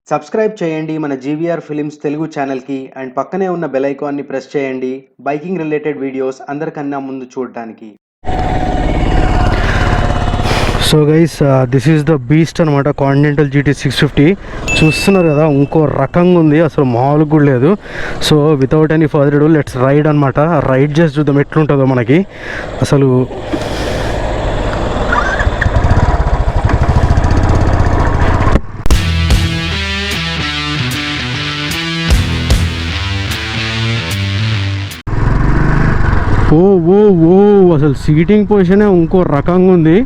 Subscribe చేయండి మన GVR films Telugu ఛానల్‌కి అండ్ పక్కనే ఉన్న బెల్ ఐకాన్‌ని ప్రెస్ చేయండి. బైకింగ్ రిలేటెడ్ వీడియోస్ అందరికన్నా ముందు చూడడానికి. So guys this is the beast అనమాట, కాంటినెంటల్ GT 650 చూస్తున్నారు కదా, ఇంకో రకంగా ఉంది, అసలు మామూలుగా కూడా లేదు. So without any further do let's ride అనమాట. రైడ్ చేసి చూద్దాం ఎట్లుంటుందో మనకి అసలు. ఓ ఓ ఓ అసలు సీటింగ్ పొజిషనే ఇంకో రకంగా ఉంది.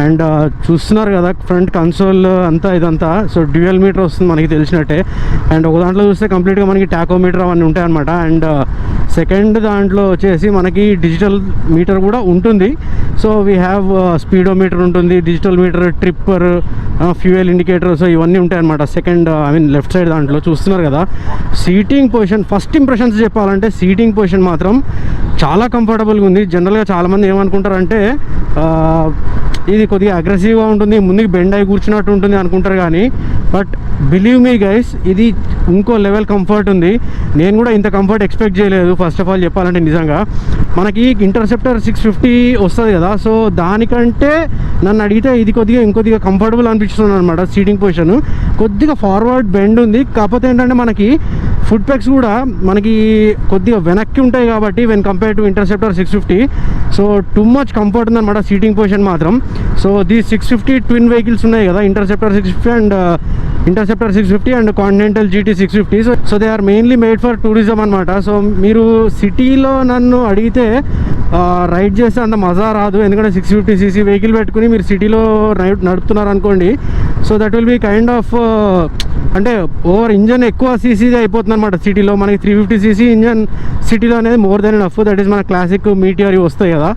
అండ్ చూస్తున్నారు కదా ఫ్రంట్ కన్సోల్ అంతా ఇదంతా. సో డ్యూయల్ మీటర్ వస్తుంది మనకి తెలిసినట్టే. అండ్ ఒక దాంట్లో చూస్తే కంప్లీట్గా మనకి టాకోమీటర్ అవన్నీ ఉంటాయి అనమాట. అండ్ సెకండ్ దాంట్లో వచ్చేసి మనకి డిజిటల్ మీటర్ కూడా ఉంటుంది. సో వీ హ్యావ్ స్పీడోమీటర్ ఉంటుంది, digital meter, tripper, fuel indicator, so ఇవన్నీ ఉంటాయి అనమాట. సెకండ్ లెఫ్ట్ సైడ్ దాంట్లో చూస్తున్నారు కదా. సీటింగ్ పొజిషన్, ఫస్ట్ ఇంప్రెషన్స్ చెప్పాలంటే సీటింగ్ పొజిషన్ మాత్రం చాలా కంఫర్టబుల్గా ఉంది. జనరల్గా చాలామంది ఏమనుకుంటారంటే ఇది కొద్దిగా అగ్రెసివ్గా ఉంటుంది, ముందుకు బెండ్ అయి కూర్చున్నట్టు ఉంటుంది అనుకుంటారు. కానీ బట్ బిలీవ్ మీ గైస్, ఇది ఇంకో లెవెల్ కంఫర్ట్ ఉంది. నేను కూడా ఇంత కంఫర్ట్ ఎక్స్పెక్ట్ చేయలేదు ఫస్ట్ ఆఫ్ ఆల్ చెప్పాలంటే. నిజంగా మనకి ఇంటర్సెప్టర్ 650 వస్తుంది కదా, సో దానికంటే నన్ను అడిగితే ఇది కొద్దిగా ఇంకొద్దిగా కంఫర్టబుల్ అనిపిస్తుంది అనమాట. సీటింగ్ పొజిషన్ కొద్దిగా ఫార్వర్డ్ బెండ్ ఉంది, కాకపోతే ఏంటంటే మనకి ఫుట్ పెక్స్ కూడా మనకి కొద్దిగా వెనక్కి ఉంటాయి కాబట్టి when compare to Interceptor 650. So too much comfort ఉందన్నమాట సీటింగ్ పొజిషన్ మాత్రం. సో దీ 650 ట్విన్ వెహికల్స్ ఉన్నాయి కదా, Interceptor 650 and Continental GT 650. So they are mainly made for tourism అనమాట. సో మీరు సిటీలో నన్ను అడిగితే రైడ్ చేస్తే అంత మజా రాదు, ఎందుకంటే 650cc వెహికల్ పెట్టుకుని మీరు సిటీలో నడుపుతున్నారు అనుకోండి. So that will be kind of అంటే ఓవర్ ఇంజన్ ఎక్కువ సీసీది అయిపోతుంది అనమాట సిటీలో. మనకి 350cc ఇంజన్ సిటీలో అనేది more than enough. That is మన క్లాసిక్ మీటియర్ వస్తాయి కదా.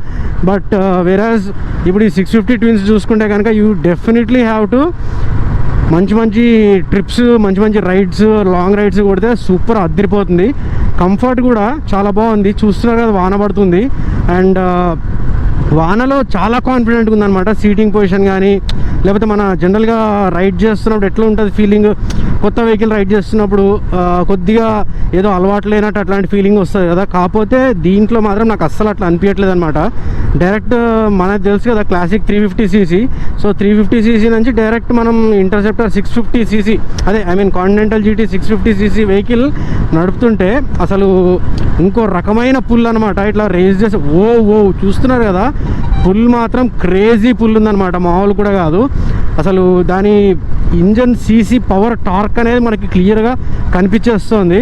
బట్ వేరాజ్ ఇప్పుడు ఈ 650 ట్విన్స్ చూసుకుంటే కనుక యూ డెఫినెట్లీ హ్యావ్ టు మంచి మంచి ట్రిప్స్, మంచి మంచి రైడ్స్, లాంగ్ రైడ్స్ కొడితే సూపర్ అదిరిపోతుంది. కంఫర్ట్ కూడా చాలా బాగుంది. చూస్తున్నారు కదా వాన పడుతుంది, అండ్ వానలో చాలా కాన్ఫిడెంట్గా ఉందన్నమాట సీటింగ్ పొజిషన్. కానీ లేకపోతే మన జనరల్గా రైడ్ చేస్తున్నప్పుడు ఎట్లా ఉంటుంది ఫీలింగ్, కొత్త వెహికల్ రైడ్ చేస్తున్నప్పుడు కొద్దిగా ఏదో అలవాటు లేనట్టు అట్లాంటి ఫీలింగ్ వస్తుంది కదా. కాకపోతే దీంట్లో మాత్రం నాకు అస్సలు అట్లా అనిపించట్లేదు అనమాట. డైరెక్ట్ మనకు తెలుసు కదా క్లాసిక్ 350cc. సో 350cc నుంచి డైరెక్ట్ మనం ఇంటర్సెప్టర్ 650cc, అదే కాంటినెంటల్ GT 650cc వెహికల్ నడుపుతుంటే అసలు ఇంకో రకమైన పుల్ అనమాట. ఇట్లా రేస్ చేసి ఓ చూస్తున్నారు కదా, పుల్ మాత్రం క్రేజీ పుల్ ఉందన్నమాట, మామూలు కూడా కాదు. అసలు దాని ఇంజన్ సీసీ పవర్ టార్క్ అనేది మనకి క్లియర్గా కనిపించేస్తుంది.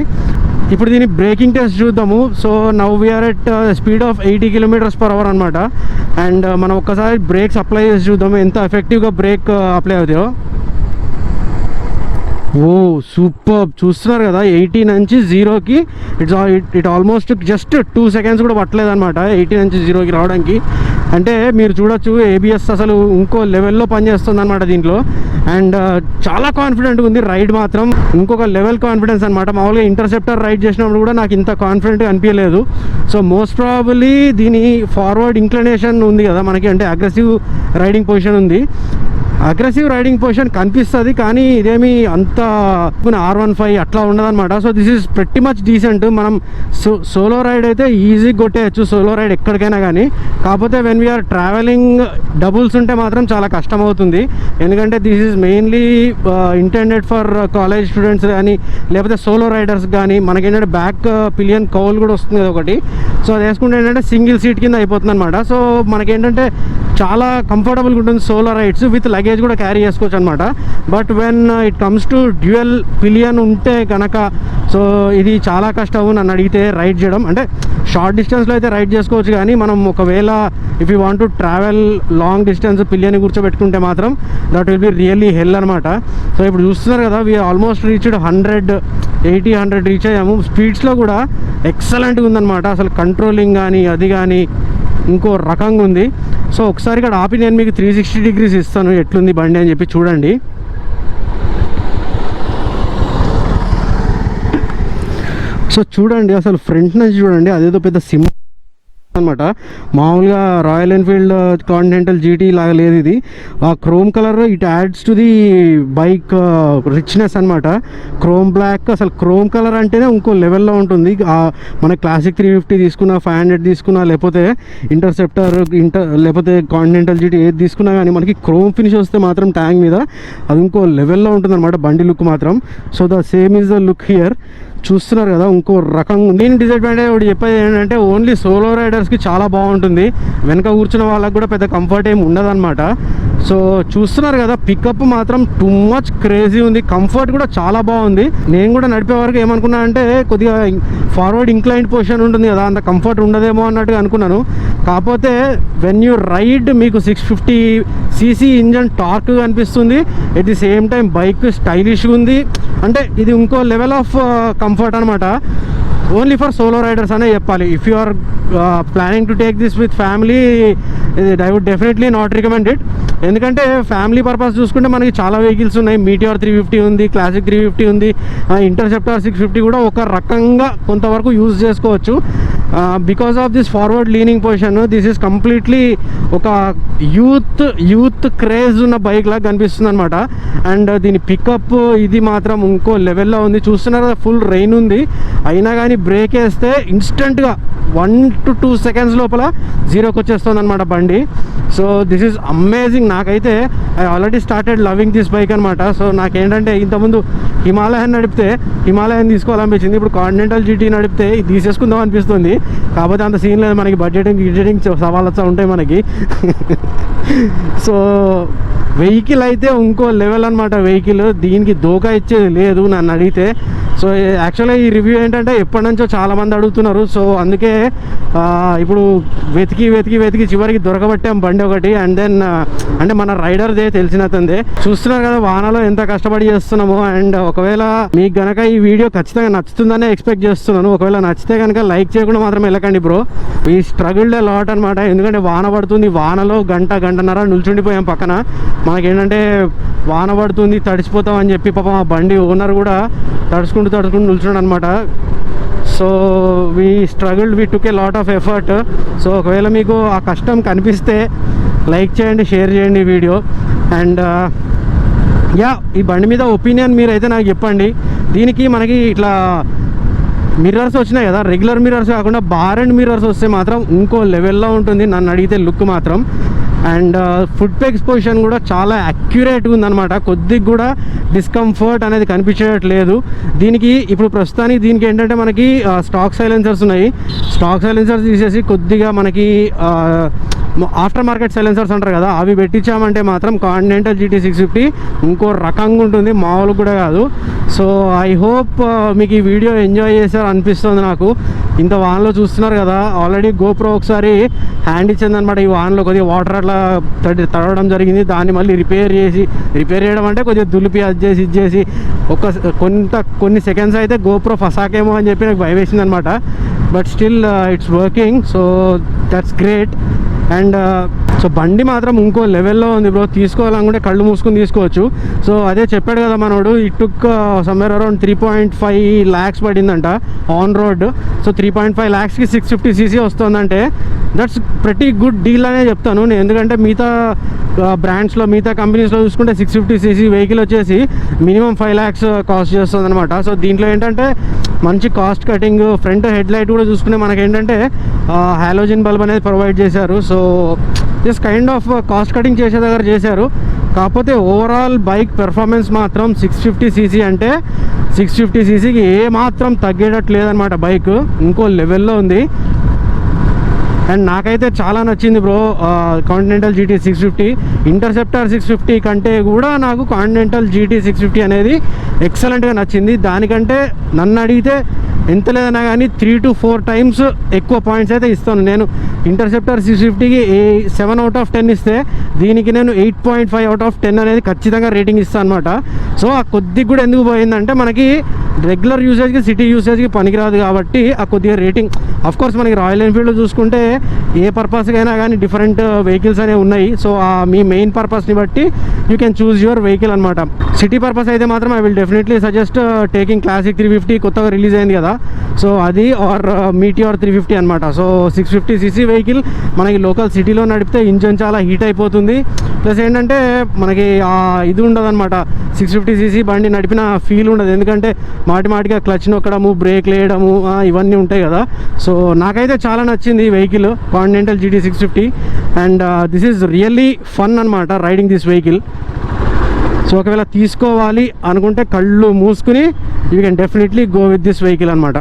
ఇప్పుడు దీని బ్రేకింగ్ టెస్ట్ చూద్దాము. So now we are at speed of 80 km/h అనమాట. అండ్ మనం ఒక్కసారి బ్రేక్స్ అప్లై చేసి చూద్దాము ఎంత ఎఫెక్టివ్గా బ్రేక్ అప్లై అవుతాయో. ఓ సూపర్, చూస్తున్నారు కదా 80 నుంచి 0కి ఇట్ ఆల్మోస్ట్ జస్ట్ 2 seconds కూడా పట్టలేదు అనమాట 80 నుంచి 0కి రావడానికి. అంటే మీరు చూడొచ్చు ABS అసలు ఇంకో లెవెల్లో పనిచేస్తుంది అనమాట దీంట్లో. అండ్ చాలా కాన్ఫిడెంట్గా ఉంది రైడ్ మాత్రం, ఇంకొక లెవెల్ కాన్ఫిడెన్స్ అనమాట. మామూలుగా ఇంటర్సెప్టర్ రైడ్ చేసినప్పుడు కూడా నాకు ఇంత కాన్ఫిడెంట్గా అనిపించలేదు. సో మోస్ట్ ప్రాబబ్లీ దీని ఫార్వర్డ్ ఇంక్లినేషన్ ఉంది కదా మనకి, అంటే అగ్రెసివ్ రైడింగ్ పొజిషన్ ఉంది. అగ్రెసివ్ రైడింగ్ పొజిషన్ కనిపిస్తుంది, కానీ ఇదేమి అంత R15 అట్లా ఉండదన్నమాట. So this is pretty much decent. మనం సోలో రైడ్ అయితే ఈజీగా కొట్టేయచ్చు, సోలో రైడ్ ఎక్కడికైనా కానీ. కాకపోతే వెన్ వీఆర్ ట్రావెలింగ్ డబుల్స్ ఉంటే మాత్రం చాలా కష్టం అవుతుంది, ఎందుకంటే this is mainly intended for college students కానీ లేకపోతే సోలో రైడర్స్ కానీ. మనకేంటంటే బ్యాక్ పిలియన్ కౌల్ కూడా వస్తుంది కదా ఒకటి. సో అది వేసుకుంటే ఏంటంటే సింగిల్ సీట్ కింద అయిపోతుంది అనమాట. సో మనకేంటంటే చాలా కంఫర్టబుల్గా ఉంటుంది సోలో రైడ్స్, విత్ లగేజ్ కూడా క్యారీ చేసుకోవచ్చు అనమాట. But when it comes to dual pillion ఉంటే కనుక సో ఇది చాలా కష్టం నన్ను అడిగితే రైడ్ చేయడం. అంటే షార్ట్ డిస్టెన్స్లో అయితే రైడ్ చేసుకోవచ్చు, కానీ మనం ఒకవేళ if you want to travel long distance pillion కూర్చోబెట్టుకుంటే మాత్రం that will be really hell అనమాట. సో ఇప్పుడు చూస్తున్నారు కదా, వీ ఆల్మోస్ట్ రీచ్డ్ 100 రీచ్ అయ్యాము. స్పీడ్స్లో కూడా ఎక్సలెంట్గా ఉందన్నమాట. అసలు కంట్రోలింగ్ కానీ అది కానీ ఇంకో రకంగా ఉంది. సో ఒకసారి ఇక్కడ ఆపి నేను మీకు 360 degrees ఇస్తాను ఎట్లుంది బండి అని చెప్పి చూడండి. సో చూడండి అసలు ఫ్రంట్ నుంచి చూడండి, అదేదో పెద్ద అనమాట. మామూలుగా రాయల్ ఎన్ఫీల్డ్ కాంటినెంటల్ జీటీ లాగా లేదు ఇది. ఆ chrome colour it adds to the bike richness అనమాట. క్రోమ్ బ్లాక్, అసలు క్రోమ్ కలర్ అంటేనే ఇంకో లెవెల్లో ఉంటుంది. మన క్లాసిక్ 350 తీసుకున్నా, 500 తీసుకున్నా, లేకపోతే ఇంటర్సెప్టర్ లేకపోతే కాంటినెంటల్ జీటీ ఏది తీసుకున్నా కానీ మనకి క్రోమ్ ఫినిష్ వస్తే మాత్రం ట్యాంక్ మీద అది ఇంకో లెవెల్లో ఉంటుంది అనమాట బండి లుక్ మాత్రం. So the same is the look here. చూస్తున్నారు కదా, ఇంకో రకంగా. నేను డిసడ్వాంటేజ్ ఒకటి చెప్పేది ఏంటంటే ఓన్లీ సోలో రైడర్స్కి చాలా బాగుంటుంది. వెనక కూర్చున్న వాళ్ళకి కూడా పెద్ద కంఫర్ట్ ఏమి ఉండదన్నమాట. సో చూస్తున్నారు కదా, పికప్ మాత్రం టూ మచ్ క్రేజీ ఉంది. కంఫర్ట్ కూడా చాలా బాగుంది. నేను కూడా నడిపే వరకు ఏమనుకున్నా అంటే కొద్దిగా ఫార్వర్డ్ ఇంక్లైన్డ్ పొజిషన్ ఉంటుంది కదా, అంత కంఫర్ట్ ఉండదేమో అన్నట్టుగా అనుకున్నాను. కాకపోతే వెన్ యూ రైడ్ మీకు 650cc ఇంజన్ టార్క్ అనిపిస్తుంది. At the same time bike స్టైలిష్గా ఉంది. అంటే ఇది ఇంకో లెవెల్ ఆఫ్ కంఫర్ట్ అనమాట. ఓన్లీ ఫర్ సోలో రైడర్స్ అనే చెప్పాలి. If you are planning to take this with family, I would definitely not recommend it. ఎందుకంటే ఫ్యామిలీ పర్పస్ చూసుకుంటే మనకి చాలా వెహికల్స్ ఉన్నాయి. మీటిఆర్ 350 ఉంది, క్లాసిక్ 350 ఉంది, ఇంటర్సెప్టర్ 650 కూడా ఒక రకంగా కొంతవరకు యూజ్ చేసుకోవచ్చు. Because of this forward leaning position, this is completely ఒక యూత్ క్రేజ్ ఉన్న బైక్ లాగా కనిపిస్తుంది అనమాట. అండ్ దీని పికప్ ఇది మాత్రం ఇంకో లెవెల్లో ఉంది. చూస్తున్నారు కదా, ఫుల్ రెయిన్ ఉంది, అయినా కానీ బ్రేక్ వేస్తే ఇన్స్టెంట్గా 1 to 2 seconds లోపల జీరోకి వచ్చేస్తుంది అనమాట బండి. So this is amazing. నాకైతే I already started loving this bike అనమాట. సో నాకేంటంటే ఇంతకుముందు హిమాలయన్ నడిపితే హిమాలయన్ తీసుకోవాలనిపించింది. ఇప్పుడు కాంటినెంటల్ జీటీ నడిపితే ఇది తీసేసుకుందాం అనిపిస్తుంది. కాకపోతే అంత సీన్ లేదు మనకి, బడ్జెటింగ్ సవాళ్ళు వస్తూ మనకి. సో వెహికల్ అయితే ఇంకో లెవెల్ అనమాట. వెహికల్ దీనికి దోకా ఇచ్చేది లేదు నన్ను అడిగితే. సో యాక్చువల్గా ఈ రివ్యూ ఏంటంటే ఎప్పటి నుంచో చాలామంది అడుగుతున్నారు. సో అందుకే ఇప్పుడు వెతికి చివరికి దొరకబట్టాం బండి ఒకటి. అండ్ దెన్ అంటే మన రైడర్దే, తెలిసినతందే. చూస్తున్నారు కదా వానలో ఎంత కష్టపడి చేస్తున్నామో. అండ్ ఒకవేళ మీకు గనక ఈ వీడియో ఖచ్చితంగా నచ్చుతుందనే ఎక్స్పెక్ట్ చేస్తున్నాను. ఒకవేళ నచ్చితే కనుక లైక్ చేయకుండా మాత్రం వెళ్ళకండి బ్రో. ఈ స్ట్రగుల్డ్ లాట్ అనమాట. ఎందుకంటే వాన పడుతుంది, వానలో గంటన్నర నిల్చుండిపోయాం పక్కన. మనకేంటంటే వాన పడుతుంది, తడిసిపోతాం అని చెప్పి పాపం ఆ బండి ఓనర్ కూడా తడుచుకుంటూ నిల్చున్నాడు అనమాట. So we took a lot of effort. So ఒకవేళ మీకు ఆ కష్టం కనిపిస్తే లైక్ చేయండి, షేర్ చేయండి వీడియో. అండ్ ఈ బండి మీద ఒపీనియన్ మీరైతే నాకు చెప్పండి. దీనికి మనకి ఇట్లా మిర్రర్స్ వచ్చినాయి కదా, రెగ్యులర్ మిర్రర్స్ కాకుండా బార్ అండ్ మిర్రర్స్ వస్తే మాత్రం ఇంకో లెవెల్లో ఉంటుంది నన్ను అడిగితే లుక్ మాత్రం. అండ్ ఫుట్ పెగ్స్ పొజిషన్ కూడా చాలా అక్యురేట్గా ఉందన్నమాట. కొద్దిగా కూడా డిస్కంఫర్ట్ అనేది కనిపించట్లేదు దీనికి. ఇప్పుడు ప్రస్తుతానికి దీనికి ఏంటంటే మనకి స్టాక్ సైలెన్సర్స్ ఉన్నాయి. స్టాక్ సైలెన్సర్స్ తీసేసి కొద్దిగా మనకి ఆఫ్టర్ మార్కెట్ సైలెన్సర్స్ అంటారు కదా, అవి పెట్టించామంటే మాత్రం కాంటినెంటల్ GT 650 ఇంకో రకంగా ఉంటుంది, మామూలు కూడా కాదు. సో ఐ హోప్ మీకు ఈ వీడియో ఎంజాయ్ చేశారు అనిపిస్తుంది నాకు. ఇంత వాన్లో చూస్తున్నారు కదా, ఆల్రెడీ గోప్రో ఒకసారి హ్యాండ్ ఇచ్చింది అనమాట. ఈ వాన్లో కొద్దిగా వాటర్ అట్లా తడవడం జరిగింది. దాన్ని మళ్ళీ రిపేర్ చేయడం అంటే కొద్దిగా దులిపి అది చేసి కొన్ని సెకండ్స్ అయితే గోప్రో ఫసాకేమో అని చెప్పి నాకు భయం వేసింది అనమాట. But still it's working. So that's great. And so బండి మాత్రం ఇంకో లెవెల్లో ఉంది బ్రో. తీసుకోవాలనుకుంటే కళ్ళు మూసుకొని తీసుకోవచ్చు. సో అదే చెప్పాడు కదా మనోడు, it took somewhere around 3.5 lakhs పడిందంట ఆన్ రోడ్. సో 3.5 lakhsకి 650cc వస్తుందంటే దట్స్ ప్రతి గుడ్ డీల్ అనే చెప్తాను నేను. ఎందుకంటే మిగతా బ్రాండ్స్లో, మిగతా కంపెనీస్లో చూసుకుంటే 650cc వెహికల్ వచ్చేసి మినిమం 5 lakhs కాస్ట్ చేస్తుంది అనమాట. సో దీంట్లో ఏంటంటే మంచి cost cutting, front head light కూడా చూసుకుంటే మనకేంటంటే హాలోజన్ బల్బ్ అనేది ప్రొవైడ్ చేశారు. So this kind of cost cutting చేసే దగ్గర చేశారు. కాకపోతే ఓవరాల్ బైక్ పెర్ఫార్మెన్స్ మాత్రం 650cc అంటే 650ccకి ఏమాత్రం తగ్గేటట్లేదన్నమాట. బైక్ ఇంకో లెవెల్లో ఉంది. అండ్ నాకైతే చాలా నచ్చింది బ్రో కాంటినెంటల్ GT 650. ఇంటర్సెప్టర్ 650 కంటే కూడా నాకు కాంటినెంటల్ GT 650 అనేది ఎక్సలెంట్గా నచ్చింది. దానికంటే నన్ను అడిగితే ఎంత లేదన్నా కానీ 3 to 4 times ఎక్కువ పాయింట్స్ అయితే ఇస్తాను నేను. ఇంటర్సెప్టర్ 650కి 7 out of 10 ఇస్తే దీనికి నేను 8.5 out of 10 అనేది ఖచ్చితంగా రేటింగ్ ఇస్తాను అనమాట. సో ఆ కొద్దిగా కూడా ఎందుకు పోయిందంటే మనకి రెగ్యులర్ యూసేజ్కి సిటీ యూసేజ్కి పనికిరాదు కాబట్టి ఆ కొద్దిగా రేటింగ్. అఫ్ కోర్స్ మనకి రాయల్ ఎన్ఫీల్డ్ చూసుకుంటే ఏ పర్పస్కైనా కానీ డిఫరెంట్ వెహికల్స్ అనేవి ఉన్నాయి. సో మీ మెయిన్ పర్పస్ని బట్టి you can choose your vehicle అనమాట. సిటీ పర్పస్ అయితే మాత్రం I will definitely suggest taking classic 350 కొత్తగా రిలీజ్ అయింది కదా, సో అది ఆర్ మీటిఆర్ 350 అనమాట. సో 650cc వెహికల్ మనకి లోకల్ సిటీలో నడిపితే ఇంజన్ చాలా హీట్ అయిపోతుంది. ప్లస్ ఏంటంటే మనకి ఇది ఉండదు అనమాట, 650cc బండి నడిపిన ఫీల్ ఉండదు. ఎందుకంటే మాటిగా క్లచ్ నొక్కడము, బ్రేక్ వేయడము ఇవన్నీ ఉంటాయి కదా. సో నాకైతే చాలా నచ్చింది ఈ vehicle continental GT 650 and this is really fun అనమాట రైడింగ్ దిస్ వెహికల్. సో ఒకవేళ తీసుకోవాలి అనుకుంటే కళ్ళు మూసుకుని you can definitely go with this vehicle అనమాట.